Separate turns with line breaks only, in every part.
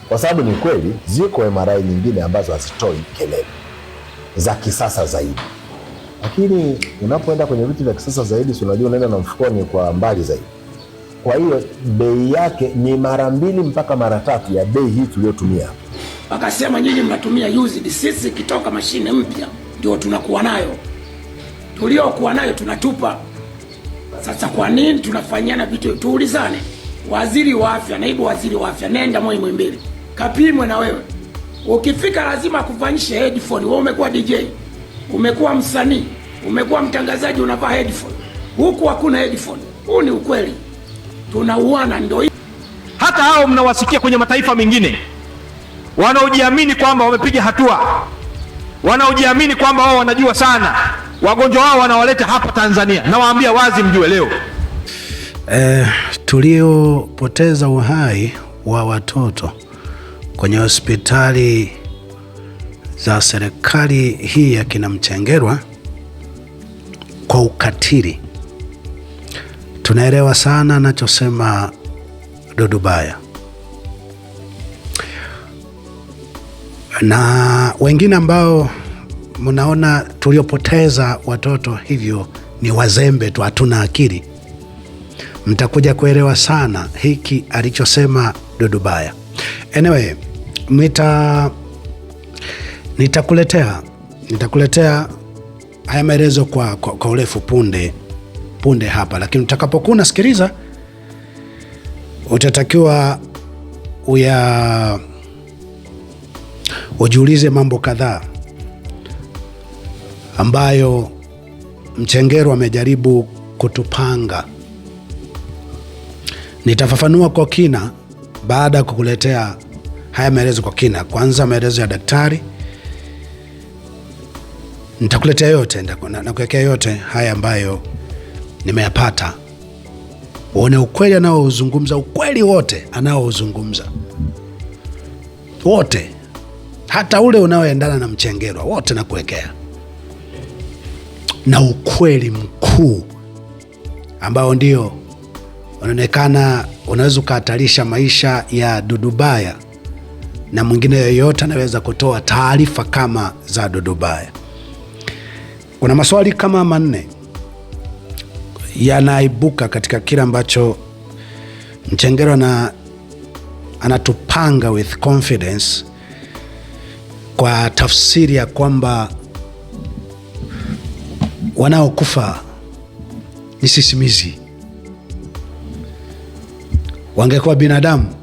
kwa sababu ni kweli ziko MRI nyingine ambazo hazitoi kelele za kisasa zaidi, lakini unapoenda kwenye vitu vya kisasa zaidi, si unajua unaenda na mfukoni kwa mbali zaidi. Kwa hiyo bei yake ni mara 2 mpaka mara 3 ya bei hii tuliyotumia.
Wakasema nyinyi mnatumia used, sisi kitoka mashine mpya ndio tunakuwa nayo, tuliokuwa nayo tunatupa. Sasa kwa nini tunafanyana vitu? Tuulizane. Waziri wa afya, naibu waziri wa afya, nenda Muhimbili kapimwe na wewe. Ukifika lazima kufanyishe headphone. Wewe umekuwa DJ, umekuwa msanii, umekuwa mtangazaji, unavaa headphone. Huku hakuna headphone. Huu ni ukweli. Tunauana ndio.
Hata hao mnawasikia kwenye mataifa mengine wanaojiamini kwamba wamepiga hatua, wanaojiamini kwamba wao wanajua sana, wagonjwa wao wanawaleta hapa Tanzania. Nawaambia wazi, mjue leo
tuliopoteza uhai wa watoto kwenye hospitali za serikali hii ya kina Mchengerwa kwa ukatili, tunaelewa sana anachosema Dudubaya na wengine ambao mnaona tuliopoteza watoto hivyo ni wazembe tu, hatuna akili. Mtakuja kuelewa sana hiki alichosema Dudubaya. Anyway, nitakuletea haya maelezo kwa urefu punde hapa, lakini utakapokuwa unasikiliza utatakiwa ujiulize mambo kadhaa ambayo Mchengerwa amejaribu kutupanga. Nitafafanua kwa kina baada ya kukuletea haya maelezo kwa kina. Kwanza maelezo ya daktari, nitakuletea yote, nakuwekea yote haya ambayo nimeyapata, uone ukweli anaozungumza, ukweli wote anaozungumza wote, hata ule unaoendana na Mchengerwa wote nakuwekea, na ukweli mkuu ambao ndio unaonekana unaweza ukahatarisha maisha ya Dudubaya na mwingine yoyote anaweza kutoa taarifa kama za Dudubaya. Kuna maswali kama 4 yanaibuka katika kile ambacho Mchengerwa anatupanga with confidence, kwa tafsiri ya kwamba wanaokufa ni sisimizi. Wangekuwa binadamu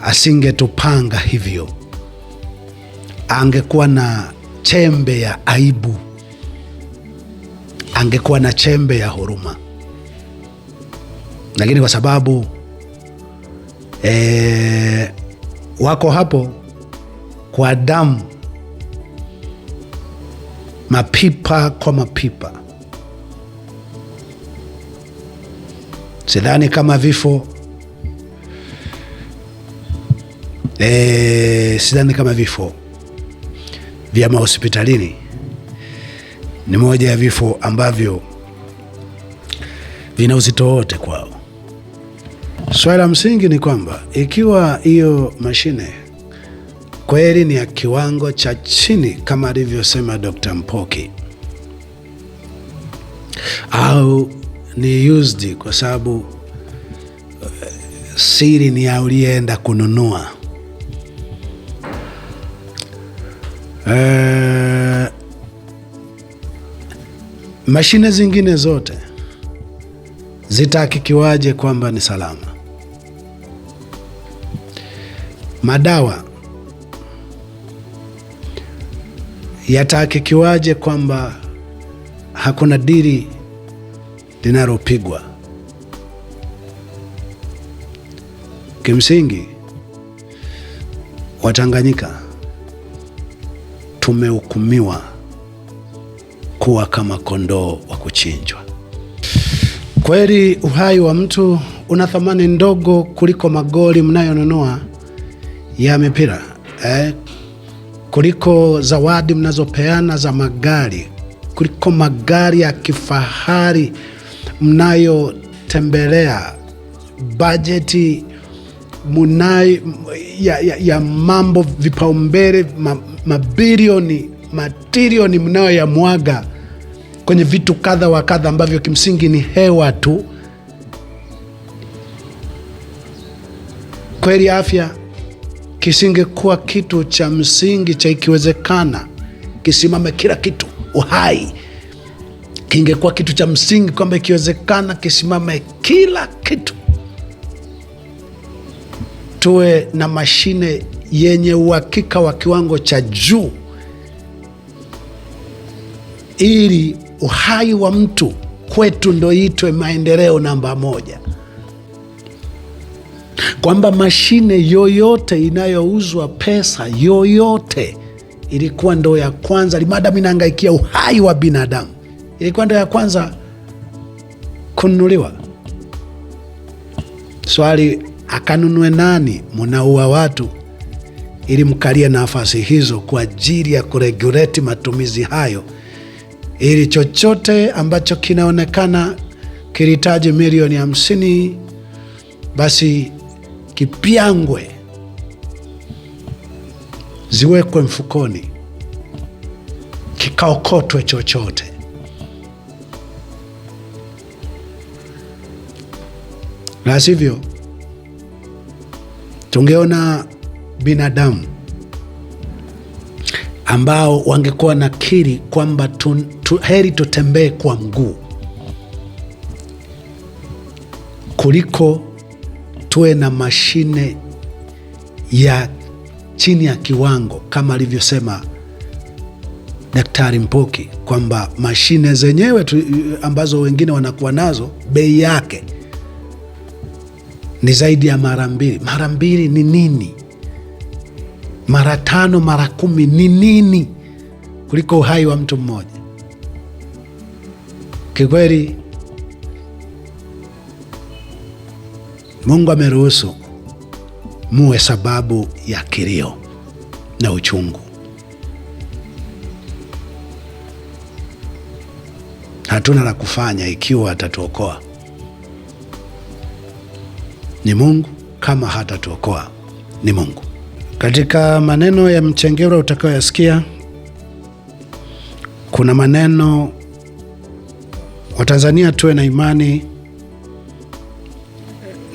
asingetupanga hivyo, angekuwa na chembe ya aibu, angekuwa na chembe ya huruma, lakini kwa sababu wako hapo kwa damu, mapipa kwa mapipa, sidhani kama vifo sidhani kama vifo vya mahospitalini ni moja ya vifo ambavyo vina uzito wote kwao. Swali la msingi ni kwamba ikiwa hiyo mashine kweli ni ya kiwango cha chini kama alivyosema Dr. Mpoki, au ni used kwa sababu siri ni ya ulienda kununua, mashine zingine zote zitahakikiwaje kwamba ni salama? Madawa yatahakikiwaje kwamba hakuna dili linalopigwa? Kimsingi Watanganyika tumehukumiwa kuwa kama kondoo wa kuchinjwa. Kweli uhai wa mtu una thamani ndogo kuliko magoli mnayonunua ya mipira, kuliko zawadi mnazopeana za magari, kuliko magari ya kifahari mnayotembelea, bajeti ya mambo, vipaumbele, mabilioni, matrilioni mnayo ya mwaga kwenye vitu kadha wa kadha ambavyo kimsingi ni hewa tu. Kweli afya kisingekuwa kitu cha msingi cha ikiwezekana kisimame kila kitu, uhai kingekuwa kitu cha msingi kwamba ikiwezekana kisimame kila kitu, tuwe na mashine yenye uhakika wa kiwango cha juu, ili uhai wa mtu kwetu ndo itwe maendeleo namba moja, kwamba mashine yoyote inayouzwa pesa yoyote ilikuwa ndo ya kwanza, limadam inaangaikia uhai wa binadamu, ilikuwa ndo ya kwanza kununuliwa. Swali, akanunue nani? Munaua watu ili mkalie nafasi hizo kwa ajili ya kuregulate matumizi hayo, ili chochote ambacho kinaonekana kilihitaji milioni 50 basi kipyangwe, ziwekwe mfukoni, kikaokotwe chochote. La sivyo tungeona binadamu ambao wangekuwa nakiri kwamba heri tutembee kwa mguu kuliko tuwe na mashine ya chini ya kiwango, kama alivyosema Daktari Mpoki kwamba mashine zenyewe ambazo wengine wanakuwa nazo bei yake ni zaidi ya mara 2. Mara 2 ni nini? Mara 5, mara 10 ni nini kuliko uhai wa mtu mmoja? Kikweli Mungu ameruhusu muwe sababu ya kilio na uchungu. Hatuna la kufanya ikiwa atatuokoa. Ni Mungu, kama hatatuokoa ni Mungu. Katika maneno ya Mchengerwa utakayoyasikia, kuna maneno, Watanzania tuwe na imani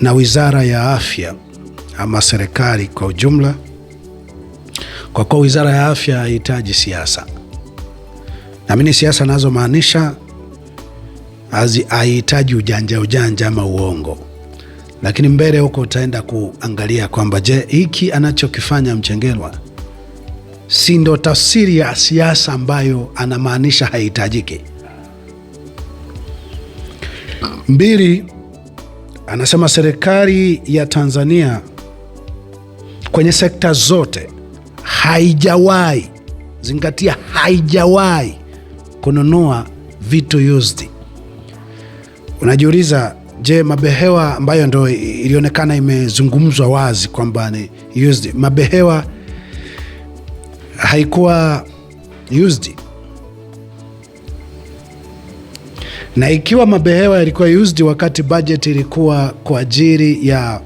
na Wizara ya Afya ama serikali kwa ujumla, kwa kuwa Wizara ya Afya haihitaji siasa. Naamini siasa nazo maanisha haihitaji ujanja ama uongo, lakini mbele huko utaenda kuangalia kwamba je, hiki anachokifanya Mchengerwa si ndo tafsiri ya siasa ambayo anamaanisha haihitajiki? 2, anasema serikali ya Tanzania kwenye sekta zote haijawahi, zingatia, haijawahi kununua vitu used. Unajiuliza, je, mabehewa ambayo ndo ilionekana imezungumzwa wazi kwamba ni used, mabehewa haikuwa used? Na ikiwa mabehewa yalikuwa used wakati budget ilikuwa kwa ajili ya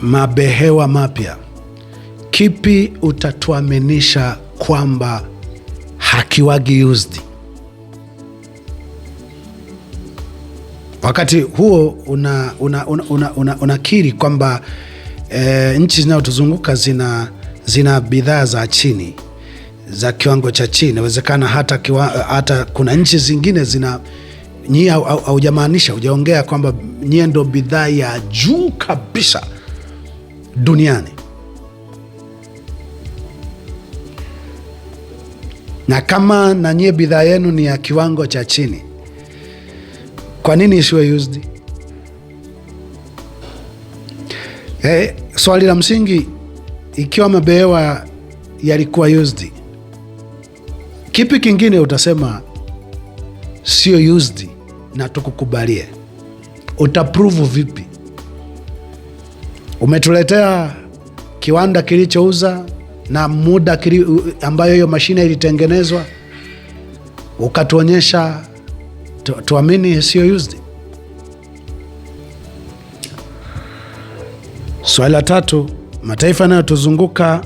mabehewa mapya, kipi utatuaminisha kwamba hakiwagi used? Wakati huo unakiri kwamba nchi zinazotuzunguka zina bidhaa za chini, za kiwango cha chini. Inawezekana hata kuna nchi zingine nyie haujamaanisha, hujaongea kwamba nyie ndo bidhaa ya juu kabisa duniani. Na kama na nyie bidhaa yenu ni ya kiwango cha chini, kwa nini isiwe used? Swali la msingi, ikiwa mabehewa yalikuwa used, kipi kingine utasema sio used na tukukubalie? Utaprove vipi? Umetuletea kiwanda kilichouza na muda ambayo hiyo mashine ilitengenezwa, ukatuonyesha tuamini sio used? Swali la tatu, mataifa yanayotuzunguka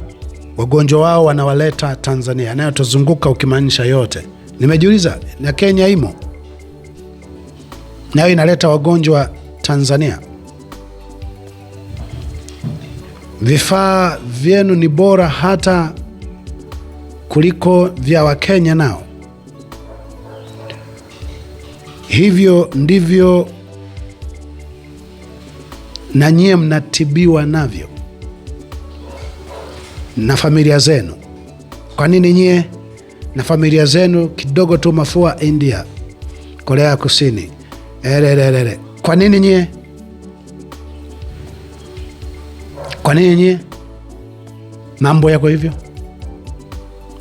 wagonjwa wao wanawaleta Tanzania. Yanayotuzunguka ukimaanisha yote. Nimejiuliza, na Kenya imo nayo inaleta wagonjwa Tanzania? Vifaa vyenu ni bora hata kuliko vya Wakenya nao? Hivyo ndivyo na nyie mnatibiwa navyo na familia zenu? Kwa nini nyie na familia zenu kidogo tu mafua India, Korea ya Kusini, kwa nini nyie? Kwa nini nyie mambo yako hivyo?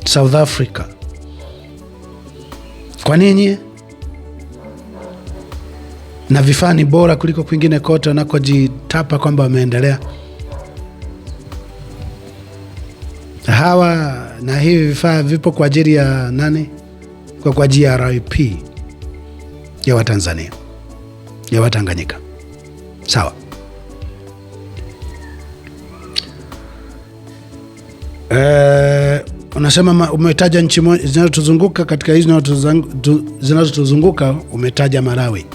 South Africa, kwa nini nyie? Na vifaa ni bora kuliko kwingine kote wanakojitapa kwamba wameendelea. Hawa na hivi vifaa vipo kwa ajili ya nani? Kwa GRIP ya Watanzania, ya Watanganyika. Sawa. Unasema umetaja nchi zinazotuzunguka. Katika hizi zinazotuzunguka umetaja Malawi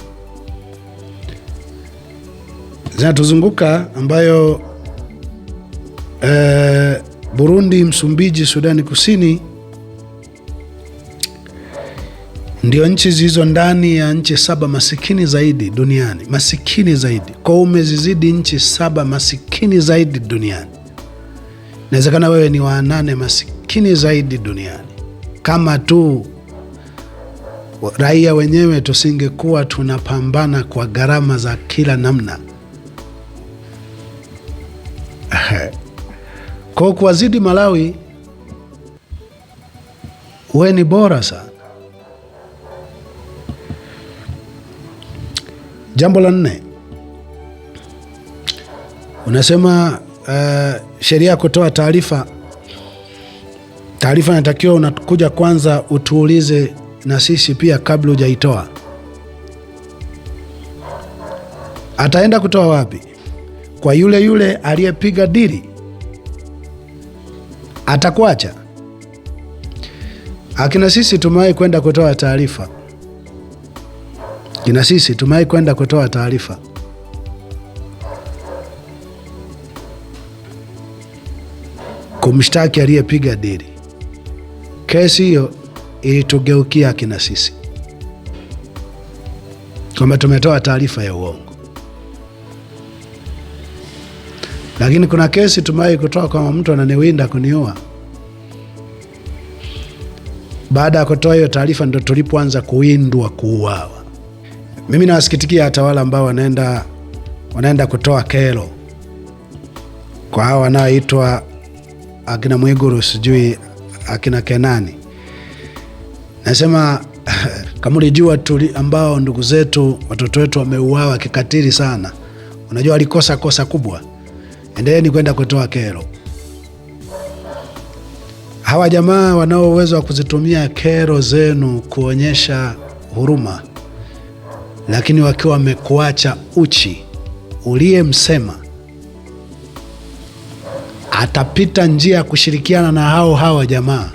zinatuzunguka, ambayo Burundi, Msumbiji, Sudani Kusini ndio nchi zilizo ndani ya nchi 7 masikini zaidi duniani. Masikini zaidi, kwa umezizidi nchi 7 masikini zaidi duniani. Inawezekana wewe ni wa 8 masikini zaidi duniani. Kama tu raia wenyewe tusingekuwa tunapambana kwa gharama za kila namna. Kwa kuwazidi Malawi, we ni bora sana. Jambo la 4, unasema sheria kutoa taarifa inatakiwa unakuja kwanza utuulize na sisi pia kabla hujaitoa. Ataenda kutoa wapi? Kwa yule aliyepiga dili? Atakuacha? Akina sisi tumewahi kwenda kutoa taarifa. Kumshtaki aliyepiga dili. Kesi hiyo ilitugeukia akina sisi kwamba tumetoa taarifa ya uongo. Lakini kuna kesi tumewahi kutoa kama mtu ananiwinda kuniua. Baada ya kutoa hiyo taarifa ndo tulipoanza kuwindwa, kuuawa. Mimi nawasikitikia hata wale ambao wanaenda kutoa kero kwa hao wanaoitwa akina Mwigulu, sijui akina Kenani. Nasema kama ulijua ambao ndugu zetu, watoto wetu wameuawa kikatili sana, unajua walikosa kosa kubwa, endeleeni kwenda kutoa kero. Hawa jamaa wanao uwezo wa kuzitumia kero zenu kuonyesha huruma, lakini wakiwa wamekuacha uchi, uliyemsema atapita njia ya kushirikiana na hawa jamaa.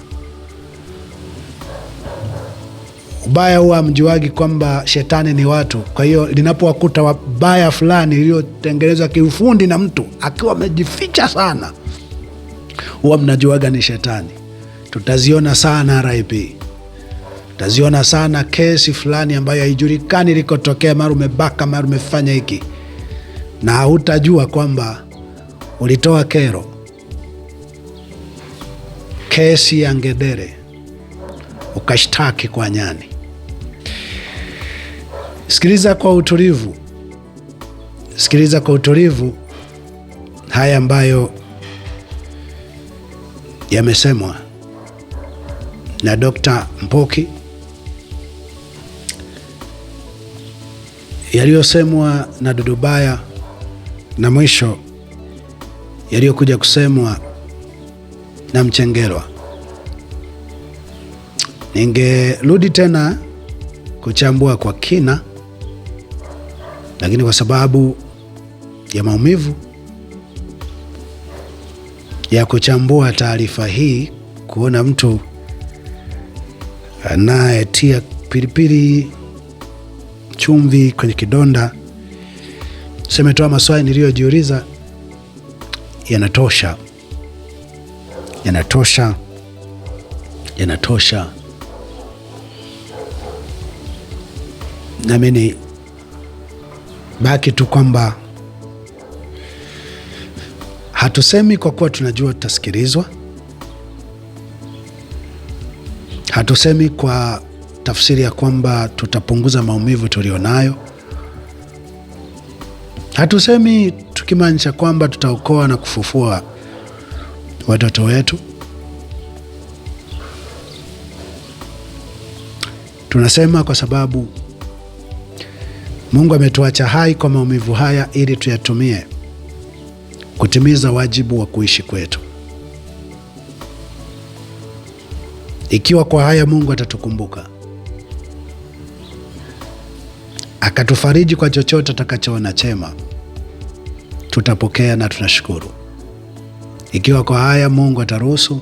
Ubaya huwa mjuagi kwamba shetani ni watu. Kwa hiyo linapowakuta wabaya fulani iliyotengenezwa kiufundi na mtu akiwa amejificha sana, huwa mnajuaga ni shetani. Tutaziona sana RIP. Tutaziona sana kesi fulani ambayo haijulikani ilikotokea, mara umebaka, mara umefanya hiki, na hautajua kwamba ulitoa kero. Kesi ya ngedere ukashtaki kwa nyani. Sikiliza kwa utulivu haya ambayo yamesemwa na Dr. Mpoki, yaliyosemwa na Dudubaya, na mwisho yaliyokuja kusemwa na Mchengerwa. Ningerudi tena kuchambua kwa kina, lakini kwa sababu ya maumivu ya kuchambua taarifa hii, kuona mtu anayetia pilipili chumvi kwenye kidonda. Semetoa maswali niliyojiuliza, yanatosha. Nami ni baki tu kwamba hatusemi kwa kuwa tunajua tutasikilizwa, hatusemi kwa tafsiri ya kwamba tutapunguza maumivu tulionayo, hatusemi tukimaanisha kwamba tutaokoa na kufufua watoto wetu. Tunasema kwa sababu Mungu ametuacha hai kwa maumivu haya ili tuyatumie kutimiza wajibu wa kuishi kwetu. Ikiwa kwa haya Mungu atatukumbuka, akatufariji kwa chochote atakachoona chema, tutapokea na tunashukuru. Ikiwa kwa haya Mungu ataruhusu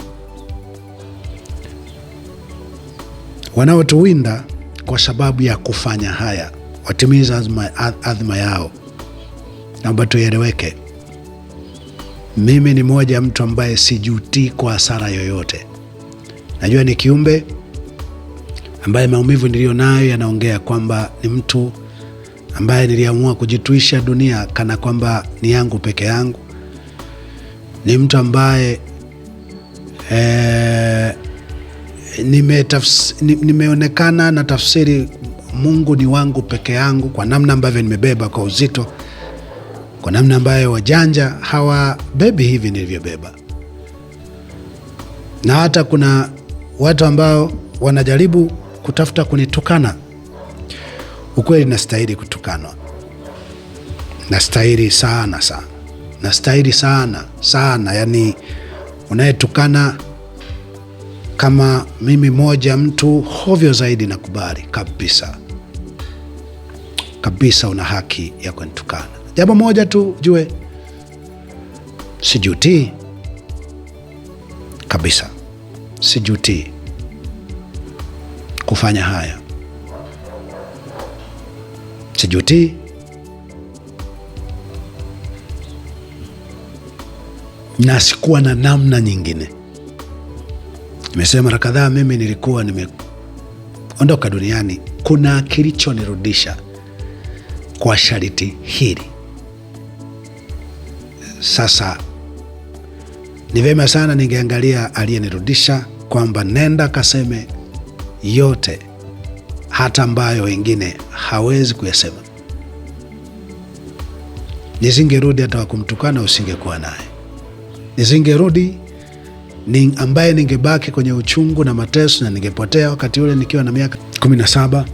wanaotuwinda kwa sababu ya kufanya haya watimiza adhima yao, naomba tueleweke, mimi ni mmoja mtu ambaye sijutii kwa hasara yoyote. Najua ni kiumbe ambaye maumivu niliyo nayo yanaongea kwamba ni mtu ambaye niliamua kujituisha dunia kana kwamba ni yangu peke yangu. Ni mtu ambaye nimeonekana na tafsiri Mungu ni wangu peke yangu, kwa namna ambavyo nimebeba kwa uzito, kwa namna ambayo wajanja hawabebi hivi nilivyobeba. Na hata kuna watu ambao wanajaribu kutafuta kunitukana. Ukweli nastahili kutukanwa, nastahili sana, nastahili sana. Yani unayetukana kama mimi moja mtu hovyo zaidi, nakubali kabisa, una haki ya kunitukana. Jambo moja tu jue, sijutii kabisa, sijutii kufanya haya, sijutii. Na sikuwa na namna nyingine. Nimesema mara kadhaa, mimi nilikuwa nimeondoka duniani, kuna kilichonirudisha kwa sharti hili. Sasa ni vyema sana ningeangalia aliyenirudisha, kwamba nenda kaseme yote, hata ambayo wengine hawezi kuyasema. Nisingerudi hata wakumtukana, usingekuwa naye. Nisingerudi ambaye ningebaki kwenye uchungu na mateso, na ningepotea wakati ule nikiwa na miaka 17.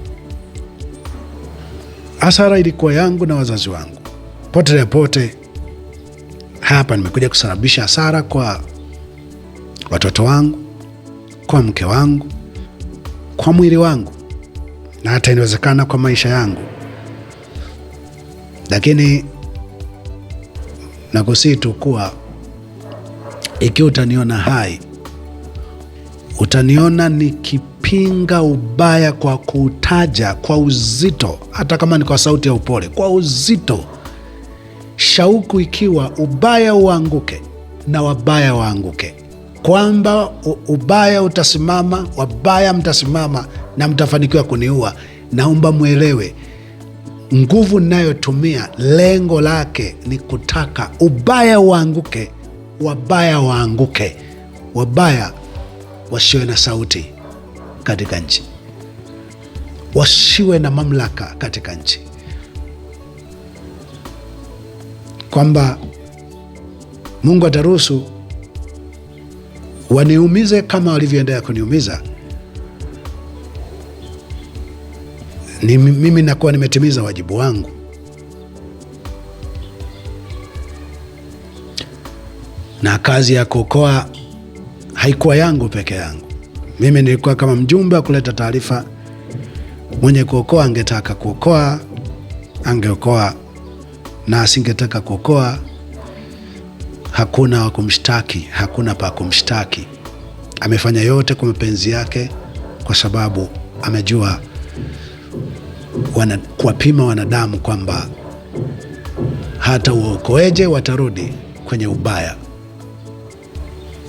Hasara ilikuwa yangu na wazazi wangu. Pote hapa nimekuja kusababisha hasara kwa watoto wangu, kwa mke wangu, kwa mwili wangu, na hata inawezekana kwa maisha yangu. Lakini nakusihi tu kuwa ikiwa utaniona hai, utaniona nikipinga ubaya kwa kutaja kwa uzito, hata kama ni kwa sauti ya upole, kwa uzito, shauku ikiwa ubaya uanguke na wabaya waanguke, kwamba ubaya utasimama, wabaya mtasimama na mtafanikiwa kuniua. Naomba mwelewe, nguvu ninayotumia lengo lake ni kutaka ubaya uanguke, wabaya waanguke, wabaya wasiwe na sauti katika nchi, wasiwe na mamlaka katika nchi, kwamba Mungu ataruhusu waniumize kama walivyoendelea kuniumiza. Mimi nakuwa nimetimiza wajibu wangu. Na kazi ya kuokoa haikuwa yangu peke yangu. Mimi nilikuwa kama mjumbe wa kuleta taarifa. Mwenye kuokoa angetaka kuokoa, angeokoa, na asingetaka kuokoa hakuna wa kumshtaki, hakuna pa kumshtaki. Amefanya yote kwa mapenzi yake, kwa sababu amejua kuwapima wanadamu kwamba hata uokoeje watarudi kwenye ubaya.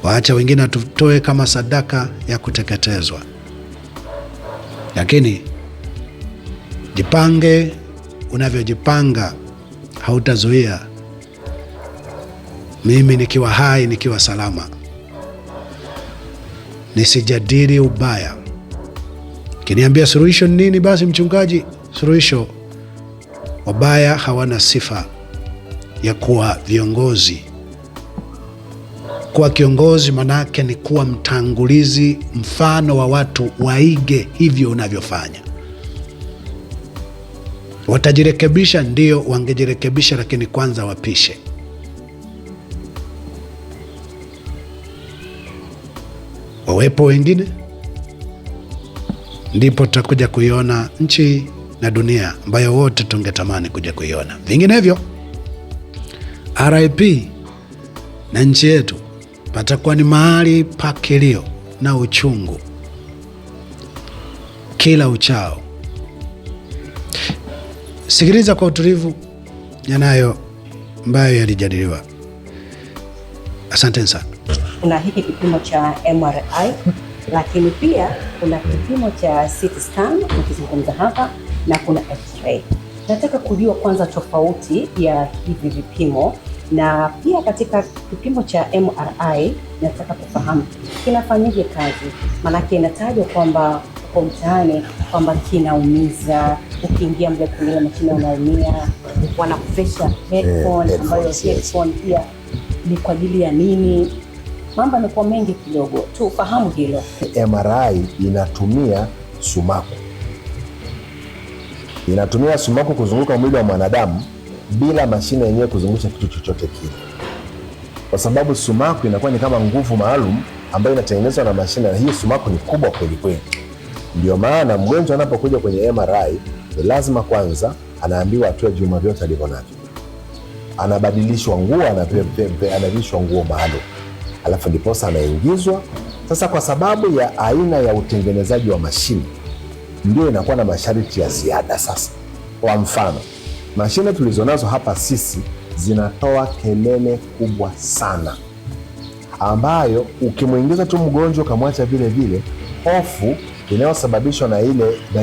Waacha wengine watutoe kama sadaka ya kuteketezwa. Lakini jipange unavyojipanga, hautazuia mimi nikiwa hai, nikiwa salama, nisijadili ubaya. Kiniambia suluhisho nini? Basi mchungaji, suluhisho, wabaya hawana sifa ya kuwa viongozi. Kuwa kiongozi manake ni kuwa mtangulizi, mfano wa watu waige hivyo unavyofanya. Watajirekebisha, ndio, wangejirekebisha, lakini kwanza wapishe. Wawepo wengine, ndipo tutakuja kuiona nchi na dunia ambayo wote tungetamani kuja kuiona. Vinginevyo RIP na nchi yetu patakuwa ni mahali pa kilio na uchungu kila uchao. Sikiliza kwa utulivu yanayo ambayo yalijadiliwa. Asante sana.
Kuna hiki kipimo cha MRI lakini pia kuna kipimo cha CT scan tukizungumza hapa, na kuna X-ray. Nataka kujua kwanza tofauti ya hivi vipimo, na pia katika kipimo cha MRI nataka kufahamu kinafanyaje kazi, maanake inatajwa kwamba kwa mtaani kwamba kinaumiza, ukiingia mle kwenye mashine unaumia, wanakuvesha headphone ambayo headphone pia ni kwa ajili ya nini? Mambo yamekuwa mengi kidogo, tufahamu hilo.
MRI inatumia sumaku kuzunguka mwili wa mwanadamu bila mashine yenyewe kuzungusha kitu chochote kile, kwa sababu sumaku inakuwa ni kama nguvu maalum ambayo inatengenezwa na mashine, na hiyo sumaku ni kubwa kweli kweli. Ndio maana mgonjwa anapokuja kwenye MRI ni lazima kwanza anaambiwa atoe vyuma vyote alivyonavyo, anabadilishwa nguo, anavishwa nguo maalum, alafu ndiposa anaingizwa. Sasa kwa sababu ya aina ya utengenezaji wa mashine ndio inakuwa na masharti ya ziada. Sasa kwa mfano, mashine tulizonazo hapa sisi zinatoa kelele kubwa sana, ambayo ukimwingiza tu mgonjwa kamwacha vile vile, hofu inayosababishwa na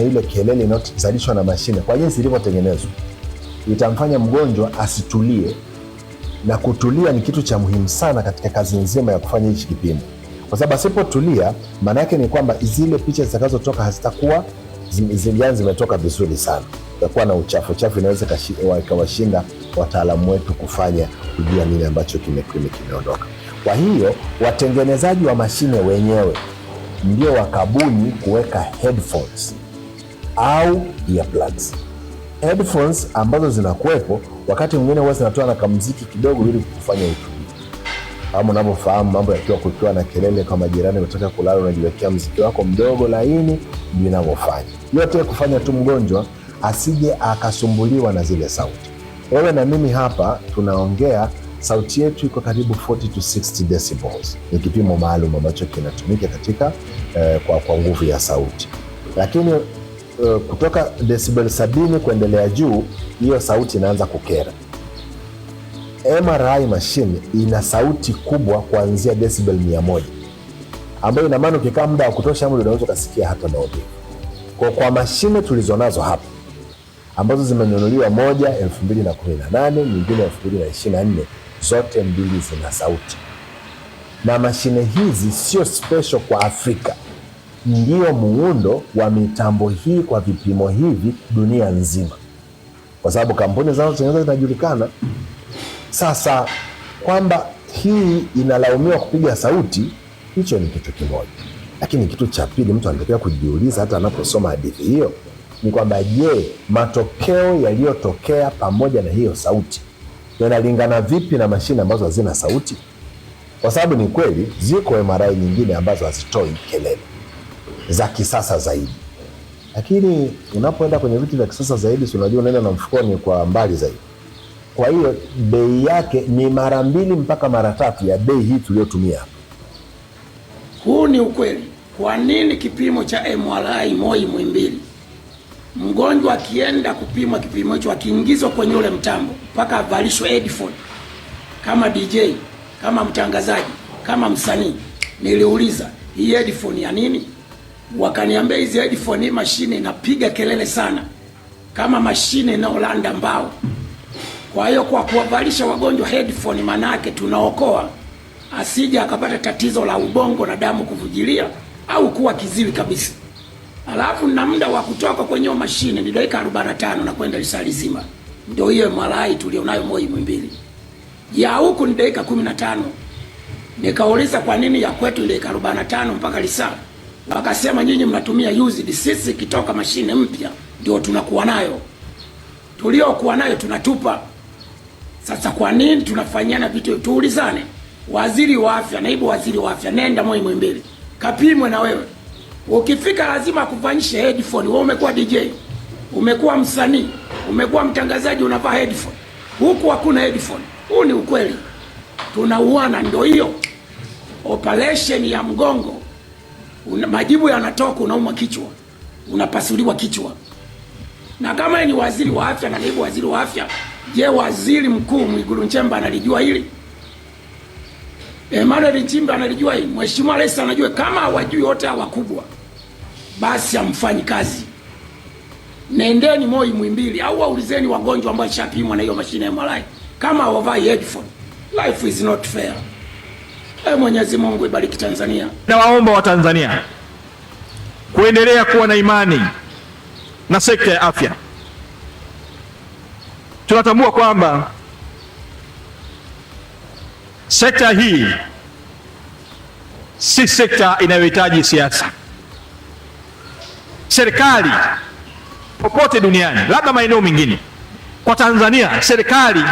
ile kelele inayozalishwa na mashine kwa jinsi ilivyotengenezwa itamfanya mgonjwa asitulie, na kutulia ni kitu cha muhimu sana katika kazi nzima ya kufanya hichi kipimo, kwa sababu asipotulia maana yake ni kwamba zile picha zitakazotoka hazitakuwa zimetoka vizuri sana, itakuwa na uchafu, inaweza ikawashinda wataalamu wetu kujua nini ambacho kimeondoka. Kwa hiyo watengenezaji wa mashine wenyewe ndio wakabuni kuweka headphones au earplugs. Headphones ambazo zinakuwepo wakati mwingine huwa zinatoa na kamuziki kidogo ili kufanya utulivu. Kama unavyofahamu, mambo kukiwa na kelele, kama jirani umetoka kulala unajiwekea muziki wako mdogo laini, ndio inavyofanya. Yote kufanya tu mgonjwa asije akasumbuliwa na zile sauti. Wewe na mimi hapa tunaongea, sauti yetu iko karibu 40 to 60 decibels. Ni kipimo maalum ambacho kinatumika katika kwa nguvu ya sauti. Lakini kutoka decibel 70 kuendelea juu, hiyo sauti inaanza kukera. MRI machine ina sauti kubwa kuanzia decibel 100, ambayo ina maana ukikaa muda wa kutosha unaweza kusikia hata maumivu. Kwa mashine tulizonazo hapa ambazo zimenunuliwa, moja 2018, nyingine 2024, zote mbili zina sauti. Na mashine hizi sio special kwa Afrika, ndio muundo wa mitambo hii kwa vipimo hivi dunia nzima, kwa sababu kampuni zinazotengeneza zinajulikana. Sasa kwamba hii inalaumiwa kupiga sauti, hicho ni kitu kimoja. Lakini kitu cha pili mtu anatakiwa kujiuliza hata anaposoma hadithi hiyo ni kwamba, je, matokeo yaliyotokea pamoja na hiyo sauti yanalingana vipi na mashine ambazo hazina sauti? Kwa sababu ni kweli ziko MRI nyingine ambazo hazitoi kelele za kisasa zaidi, lakini unapoenda kwenye vitu vya kisasa zaidi, si unajua unaenda na mfukoni kwa mbali zaidi. Kwa hiyo bei yake ni mara 2 mpaka mara 3 ya bei hii tuliyotumia hapa.
Huu ni ukweli. Kwa nini kipimo cha MRI Moi Muhimbili, mgonjwa akienda kupimwa kipimo hicho, akiingizwa kwenye ule mtambo mpaka avalishwe headphone kama DJ, kama mtangazaji, kama msanii? Niliuliza hii headphone ya nini? Wakaniambia hizi headphone, hii mashine inapiga kelele sana kama mashine inaolanda mbao. Kwa hiyo kwa kuwavalisha wagonjwa headphone, maana yake tunaokoa asije akapata tatizo la ubongo na damu kuvujilia au kuwa kiziwi kabisa. Alafu na muda wa kutoka kwenye mashine ni dakika 45 na kwenda lisali zima. Ndio hiyo MRI tulionayo Moi Muhimbili. Ya huku ni dakika 15. Nikauliza kwa nini ya kwetu ni dakika 45 mpaka lisaa? Wakasema nyinyi mnatumia used, sisi kitoka mashine mpya ndio tunakuwa nayo. Tuliokuwa nayo tunatupa. Sasa kwa nini tunafanyana vitu? Tuulizane. Waziri wa afya, naibu waziri wa afya, nenda Moi Muhimbili kapimwe na wewe. Ukifika lazima akufanyishe headphone. Wewe umekuwa DJ, umekuwa msanii, umekuwa mtangazaji, unavaa headphone. Huku hakuna headphone. Huu ni ukweli. Tunauana. Ndio hiyo operation ya mgongo. Majibu yanatoka, unauma kichwa, unapasuliwa kichwa. Na kama ni waziri wa afya na naibu waziri wa afya, je, waziri mkuu Mwigulu Nchemba analijua hili? Emmanuel Nchimba analijua hili? Mheshimiwa Rais anajua? Kama hawajui wote hawa wakubwa, basi amfanyi kazi. Nendeni Moi Muhimbili au waulizeni wagonjwa ambao shapimwa na hiyo mashine ya MRI kama hawavai headphone. Life is not fair. Mwenyezi Mungu ibariki Tanzania.
Nawaomba Watanzania kuendelea kuwa na imani na sekta ya afya. Tunatambua kwamba sekta hii si sekta inayohitaji siasa. Serikali popote duniani, labda maeneo mengine, kwa Tanzania serikali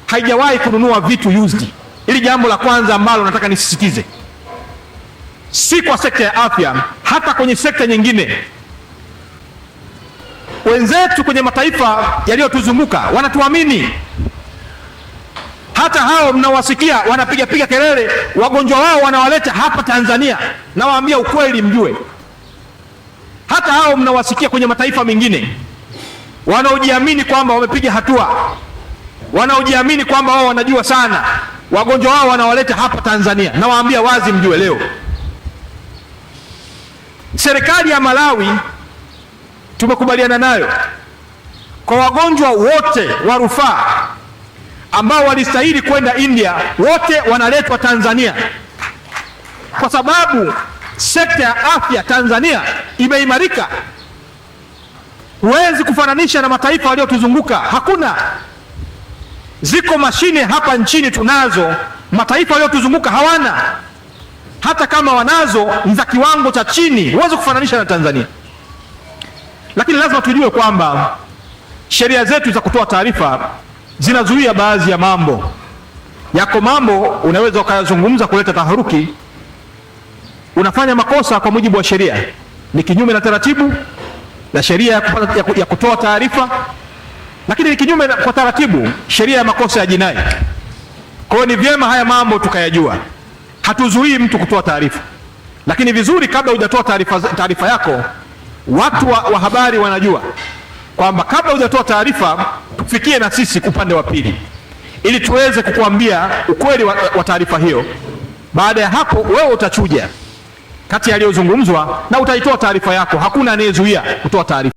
haijawahi kununua vitu used. Hili jambo la kwanza ambalo nataka nisisitize, si kwa sekta ya afya, hata kwenye sekta nyingine. Wenzetu kwenye mataifa yaliyotuzunguka wanatuamini. Hata hao mnawasikia wanapiga kelele, wagonjwa wao wanawaleta hapa Tanzania. Nawaambia ukweli mjue, hata hao mnawasikia kwenye mataifa mengine wanaojiamini kwamba wamepiga hatua, wanaojiamini kwamba wao wanajua sana, wagonjwa wao wanawaleta hapa Tanzania. Nawaambia wazi mjue leo, serikali ya Malawi tumekubaliana nayo kwa wagonjwa wote wa rufaa ambao walistahili kwenda India, wote wanaletwa Tanzania, kwa sababu sekta ya afya Tanzania imeimarika. Huwezi kufananisha na mataifa yaliyotuzunguka, hakuna. Ziko mashine hapa nchini tunazo, mataifa yaliyotuzunguka hawana. Hata kama wanazo ni za kiwango cha chini, huwezi kufananisha na Tanzania. Lakini lazima tujue kwamba sheria zetu za kutoa taarifa zinazuia baadhi ya mambo. Yako mambo unaweza ukayazungumza kuleta taharuki, unafanya makosa kwa mujibu wa sheria, ni kinyume na taratibu na sheria ya kutoa taarifa, lakini ni kinyume kwa taratibu sheria ya makosa ya jinai. Kwa hiyo ni vyema haya mambo tukayajua. Hatuzuii mtu kutoa taarifa, lakini vizuri kabla hujatoa taarifa yako, watu wa habari wanajua kwamba kabla hujatoa taarifa tufikie na sisi upande wa pili, ili tuweze kukuambia ukweli wa taarifa hiyo. Baada ya hapo wewe utachuja kati yaliyozungumzwa na utaitoa taarifa yako. Hakuna anayezuia kutoa taarifa.